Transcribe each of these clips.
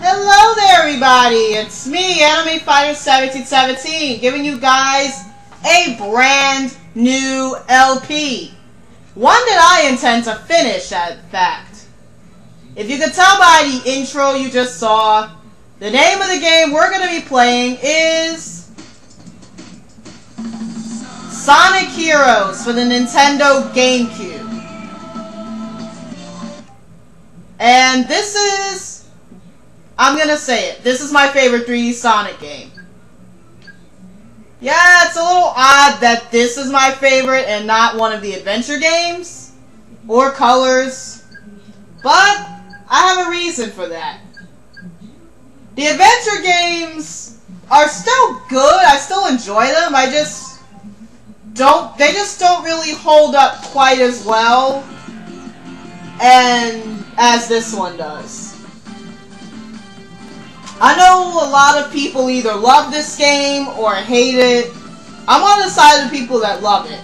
Hello there, everybody! It's me, Anime Fighter 1717, giving you guys a brand new LP. One that I intend to finish, in fact. If you could tell by the intro you just saw, the name of the game we're going to be playing is Sonic Heroes for the Nintendo GameCube. And this is, I'm gonna say it, this is my favorite 3D Sonic game. Yeah, it's a little odd that this is my favorite and not one of the adventure games or Colors, but I have a reason for that. The adventure games are still good, I still enjoy them, they just don't really hold up quite as well as this one does. I know a lot of people either love this game or hate it. I'm on the side of the people that love it.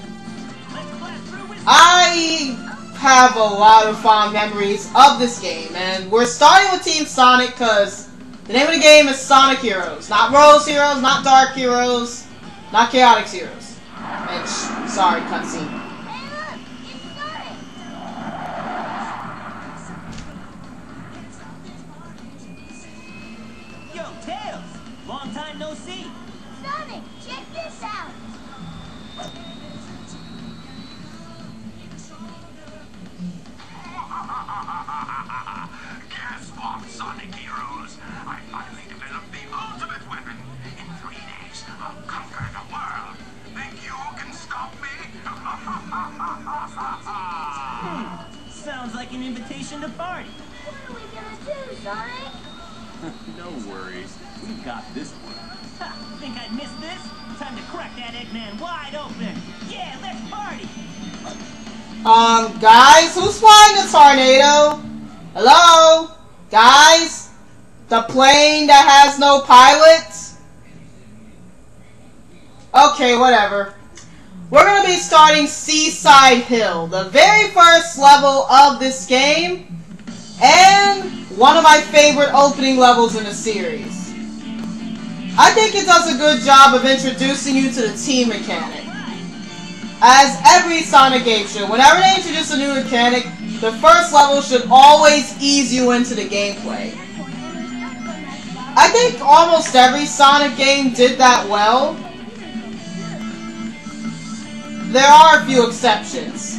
I have a lot of fond memories of this game, and we're starting with Team Sonic because the name of the game is Sonic Heroes. Not Rose Heroes, not Dark Heroes, not Chaotix Heroes. And sorry, cutscene. Long time no see. Sonic, check this out. Guess what, Sonic Heroes? I finally developed the ultimate weapon. In 3 days, I'll conquer the world. Think you can stop me? Sounds like an invitation to party. What are we gonna do, Sonic? No worries. We got this one. Ha, think I'd miss this? Time to crack that Eggman wide open. Yeah, let's party. Guys, who's flying the tornado? Hello? Guys? The plane that has no pilot? Okay, whatever. We're going to be starting Seaside Hill, the very first level of this game, and one of my favorite opening levels in the series. I think it does a good job of introducing you to the team mechanic. As every Sonic game should, whenever they introduce a new mechanic, the first level should always ease you into the gameplay. I think almost every Sonic game did that well. There are a few exceptions.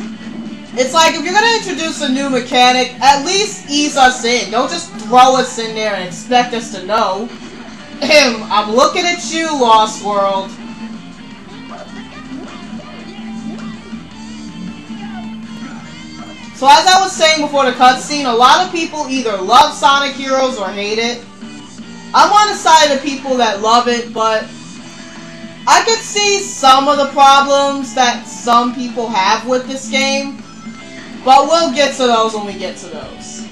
It's like, if you're going to introduce a new mechanic, at least ease us in. Don't just throw us in there and expect us to know. I'm looking at you, Lost World. So as I was saying before the cutscene, a lot of people either love Sonic Heroes or hate it. I'm on the side of the people that love it, but I could see some of the problems that some people have with this game. But we'll get to those when we get to those.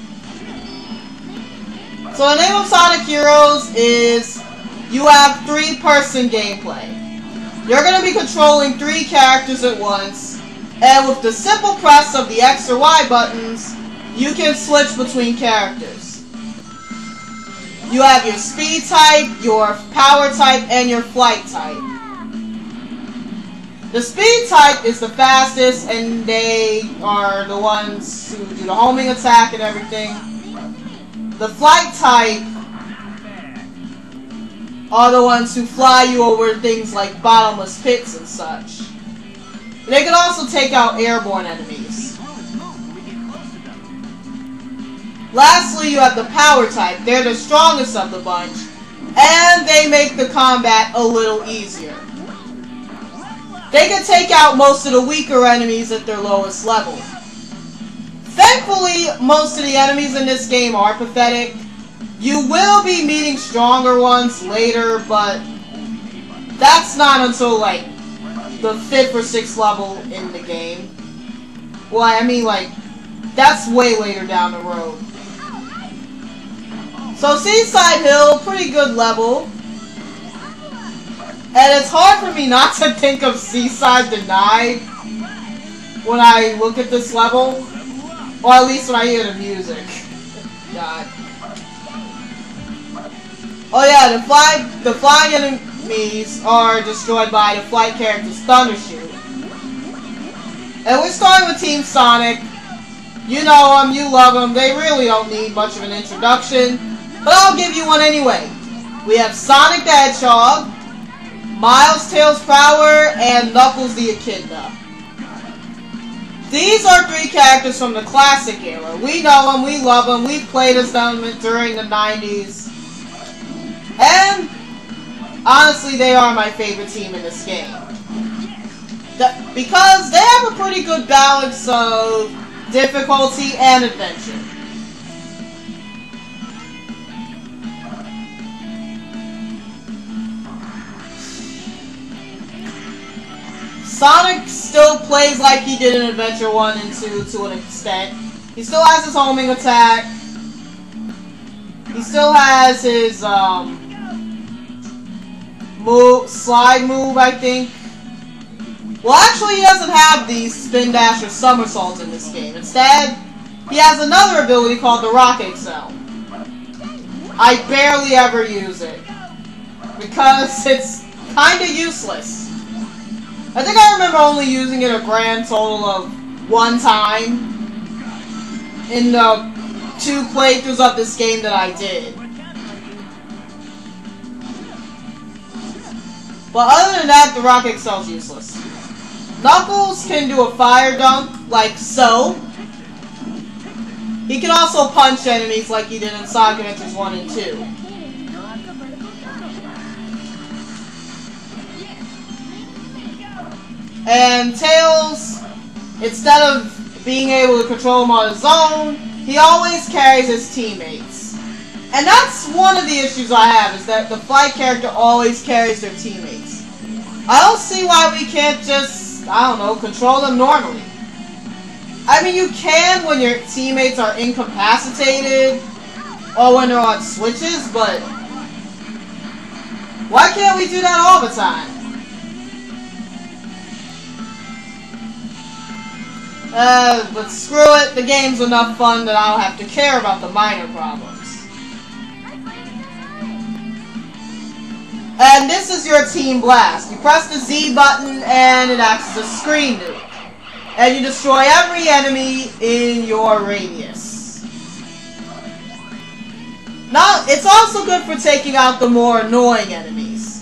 So the name of Sonic Heroes is you have 3-person gameplay. You're going to be controlling 3 characters at once, and with the simple press of the X or Y buttons, you can switch between characters. You have your speed type, your power type, and your flight type. The speed type is the fastest, and they are the ones who do the homing attack and everything. The flight type are the ones who fly you over things like bottomless pits and such. They can also take out airborne enemies. Lastly, you have the power type. They're the strongest of the bunch, and they make the combat a little easier. They can take out most of the weaker enemies at their lowest level. Thankfully, most of the enemies in this game are pathetic. You will be meeting stronger ones later, but that's not until like the 5th or 6th level in the game. Well, I mean, like, that's way later down the road. So Seaside Hill, pretty good level. And it's hard for me not to think of Seaside Denied when I look at this level. Or at least when I hear the music. God. Oh yeah, the flying enemies are destroyed by the flight character's Thunder Shoot. And we're starting with Team Sonic. You know them, you love them, they really don't need much of an introduction. But I'll give you one anyway. We have Sonic the Hedgehog, Miles Tails Prower, and Knuckles the Echidna. These are 3 characters from the classic era. We know them, we love them, we played as them during the 90s. And, honestly, they are my favorite team in this game. Because they have a pretty good balance of difficulty and adventure. Sonic still plays like he did in Adventure 1 and 2 to an extent. He still has his homing attack. He still has his slide move, I think. Well, actually, he doesn't have the spin dash or somersault in this game. Instead, he has another ability called the Rock Excel. I barely ever use it because it's kind of useless. I think I remember only using it a grand total of 1 time in the 2 playthroughs of this game that I did. But other than that, the Rock Excel's useless. Knuckles can do a fire dunk, like so. He can also punch enemies like he did in Sonic Adventures 1 and 2. And Tails, instead of being able to control him on his own, he always carries his teammates. And that's one of the issues I have, is that the flight character always carries their teammates. I don't see why we can't just, I don't know, control them normally. I mean, you can when your teammates are incapacitated, or when they're on switches, but why can't we do that all the time? But screw it, the game's enough fun that I don't have to care about the minor problems. And this is your Team Blast. You press the Z button and it acts as a screen nuke. And you destroy every enemy in your radius. Now, it's also good for taking out the more annoying enemies.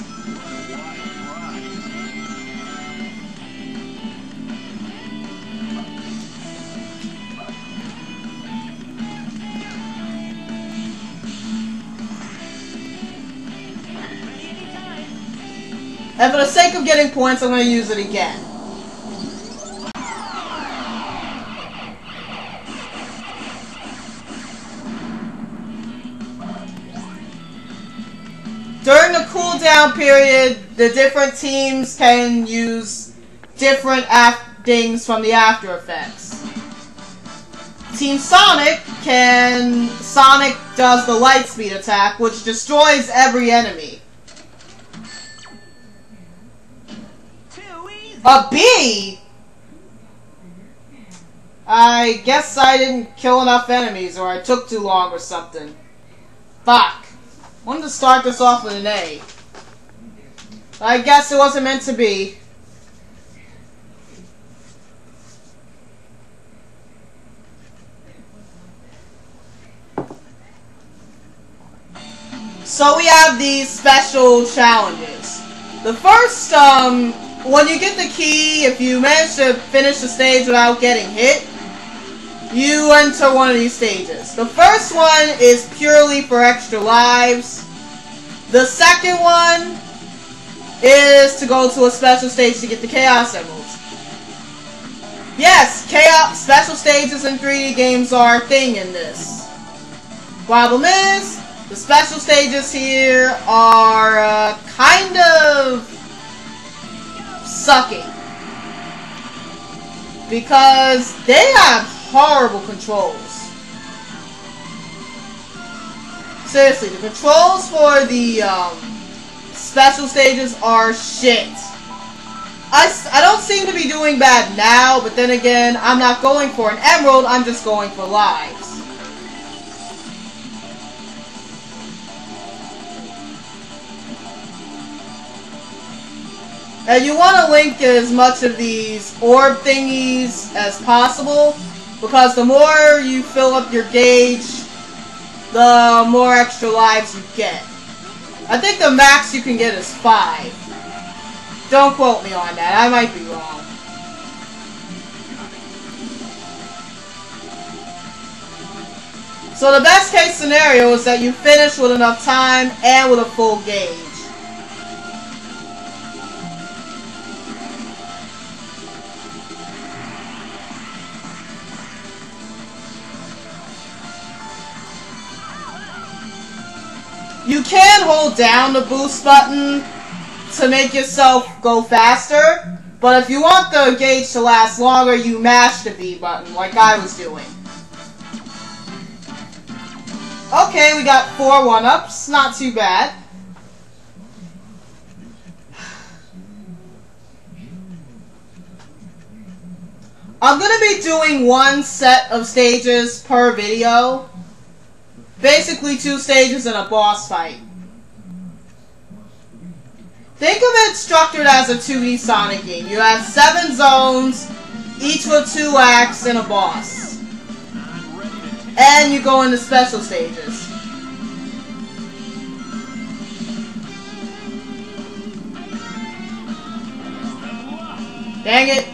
And for the sake of getting points, I'm going to use it again. During the cooldown period, the different teams can use different things from the after effects. Team Sonic does the Lightspeed attack, which destroys every enemy. A bee? I guess I didn't kill enough enemies, or I took too long or something. Fuck. Wanted to start this off with an A. I guess it wasn't meant to be. So we have these special challenges. The first, when you get the key, if you manage to finish the stage without getting hit, you enter one of these stages. The first one is purely for extra lives. The second one is to go to a special stage to get the Chaos Emeralds. Yes, Chaos special stages in 3D games are a thing in this. Problem is, the special stages here are kind of sucking. Because they have horrible controls. Seriously, the controls for the special stages are shit. I don't seem to be doing bad now, but then again, I'm not going for an emerald, I'm just going for lives. And you want to link as much of these orb thingies as possible, because the more you fill up your gauge, the more extra lives you get. I think the max you can get is 5. Don't quote me on that, I might be wrong. So the best case scenario is that you finish with enough time and with a full gauge. You can hold down the boost button to make yourself go faster, but if you want the gauge to last longer, you mash the B button, like I was doing. Okay, we got 4 1-ups, not too bad. I'm gonna be doing 1 set of stages per video. Basically 2 stages and a boss fight. Think of it structured as a 2D Sonic game. You have 7 zones, each with 2 acts and a boss. And you go into special stages. Dang it.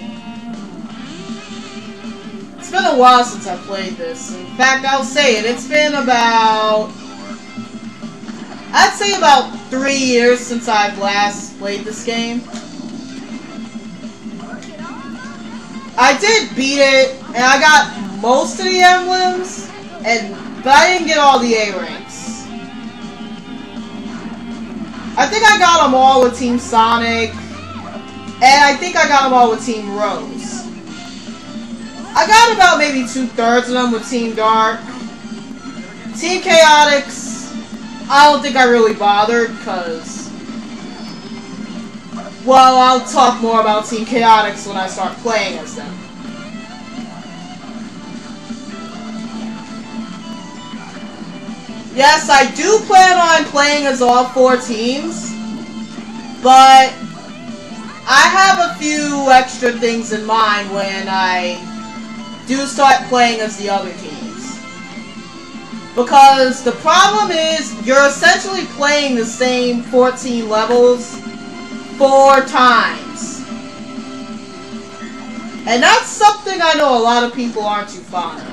It's been a while since I played this. In fact, I'll say it. It's been about... I'd say about 3 years since I've last played this game. I did beat it, and I got most of the emblems, but I didn't get all the A ranks. I think I got them all with Team Sonic, and I think I got them all with Team Rose. I got about maybe 2/3 of them with Team Dark. Team Chaotix, I don't think I really bothered, because... Well, I'll talk more about Team Chaotix when I start playing as them. Yes, I do plan on playing as all 4 teams, but I have a few extra things in mind when I do start playing as the other teams. Because the problem is, you're essentially playing the same 14 levels 4 times. And that's something I know a lot of people aren't too fond of.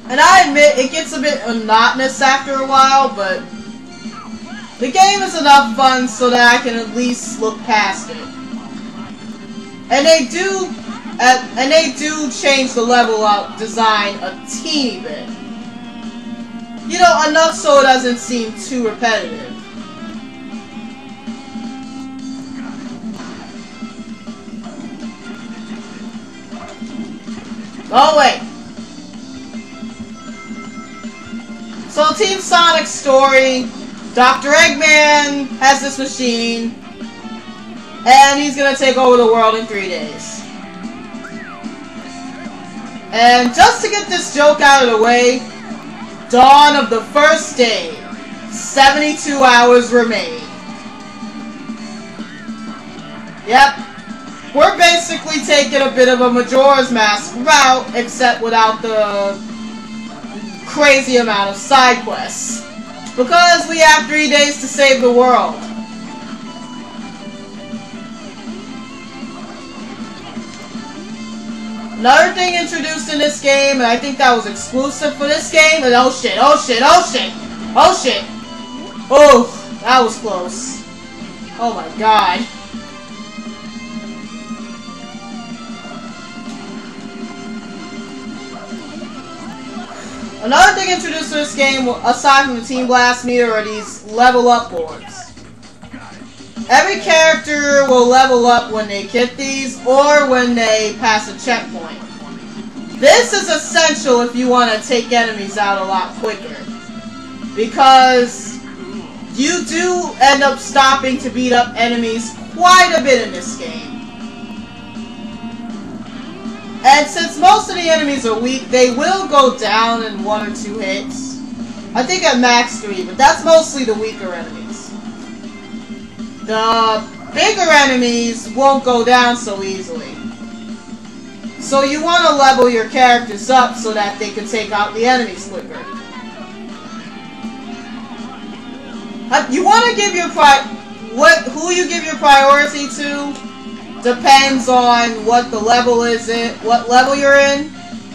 And I admit, it gets a bit monotonous after a while, but the game is enough fun so that I can at least look past it. And they do change the level up design a teeny bit. You know, enough so it doesn't seem too repetitive. Oh wait. So Team Sonic's story, Dr. Eggman has this machine And he's gonna take over the world in 3 days. And just to get this joke out of the way, dawn of the first day, 72 hours remain. Yep, we're basically taking a bit of a Majora's Mask route, except without the crazy amount of side quests. Because we have 3 days to save the world. Another thing introduced in this game, and I think that was exclusive for this game, and oh shit, oh shit, oh shit, oh shit. Oh, that was close. Oh my god. Another thing introduced to this game, aside from the Team Blast meter, are these level up boards. Every character will level up when they hit these, or when they pass a checkpoint. This is essential if you want to take enemies out a lot quicker. Because you do end up stopping to beat up enemies quite a bit in this game. And since most of the enemies are weak, they will go down in 1 or 2 hits. I think at max 3, but that's mostly the weaker enemies. The bigger enemies won't go down so easily. So you want to level your characters up so that they can take out the enemies quicker. You want to give your who you give your priority to depends on what the level is what level you're in,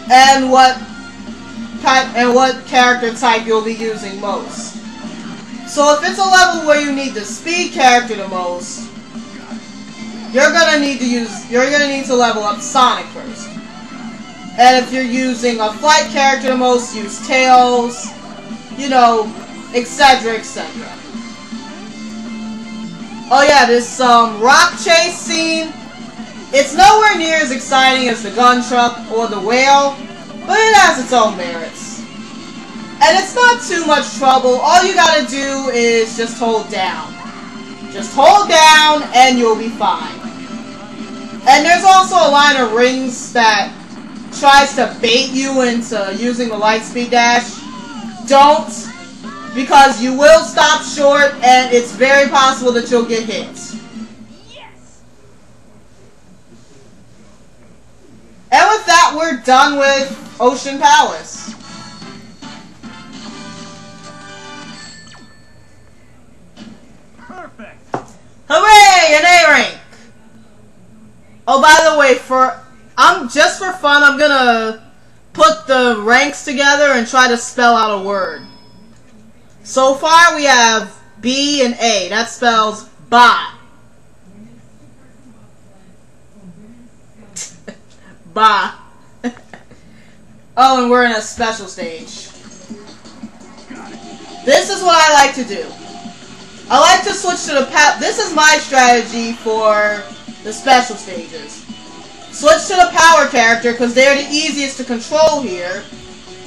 and what character type you'll be using most. So if it's a level where you need the speed character the most, you're gonna need to level up Sonic first. And if you're using a flight character the most, use Tails, you know, etc, etc. Oh yeah, this rock chase scene, it's nowhere near as exciting as the gun truck or the whale, but it has its own merits. And it's not too much trouble. All you gotta do is just hold down. Just hold down and you'll be fine. And there's also a line of rings that tries to bait you into using the lightspeed dash. Don't, because you will stop short and it's very possible that you'll get hit. And with that, we're done with Ocean Palace. Perfect. Hooray! An A rank! Oh, by the way, just for fun, I'm gonna put the ranks together and try to spell out a word. So far, we have B and A. That spells ba. Ba. Oh, and we're in a special stage. This is what I like to do. I like to switch to the this is my strategy for the special stages. Switch to the power character because they're the easiest to control here.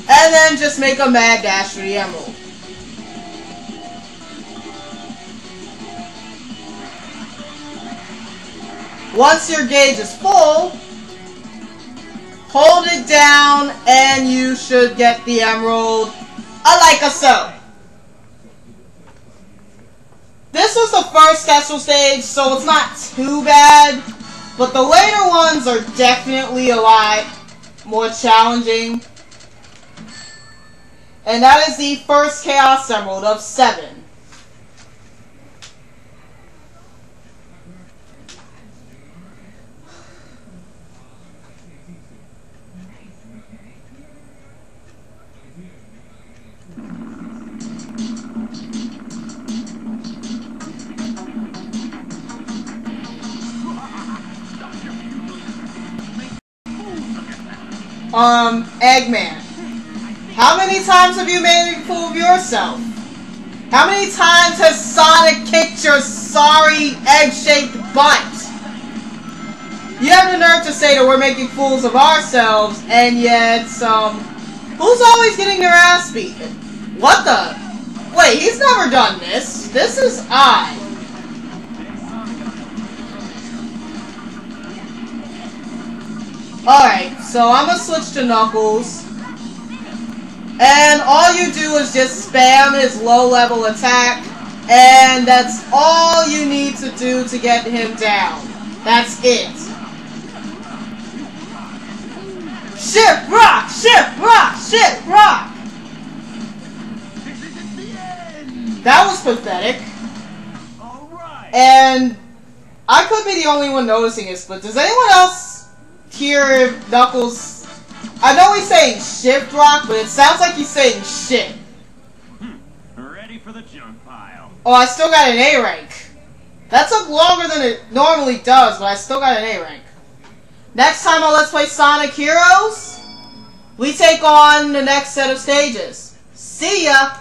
And then just make a mad dash for the emerald. Once your gauge is full, hold it down and you should get the emerald like so. This was the first special stage, so it's not too bad, but the later ones are definitely a lot more challenging. And that is the first Chaos Emerald of 7. Eggman. How many times have you made a fool of yourself? How many times has Sonic kicked your sorry egg-shaped butt? You have the nerve to say that we're making fools of ourselves, and yet, who's always getting their ass beaten? What the? Wait, he's never done this. This is odd. Alright, so I'm gonna switch to Knuckles. And all you do is just spam his low-level attack. And that's all you need to do to get him down. That's it. Shift rock! Shift rock! Shift rock! That was pathetic. And I could be the only one noticing this, but does anyone else hear if Knuckles... I know he's saying shift rock, but it sounds like he's saying shit. Ready for the junk pile. Oh, I still got an A rank. That took longer than it normally does, but I still got an A rank. Next time on Let's Play Sonic Heroes, we take on the next set of stages. See ya!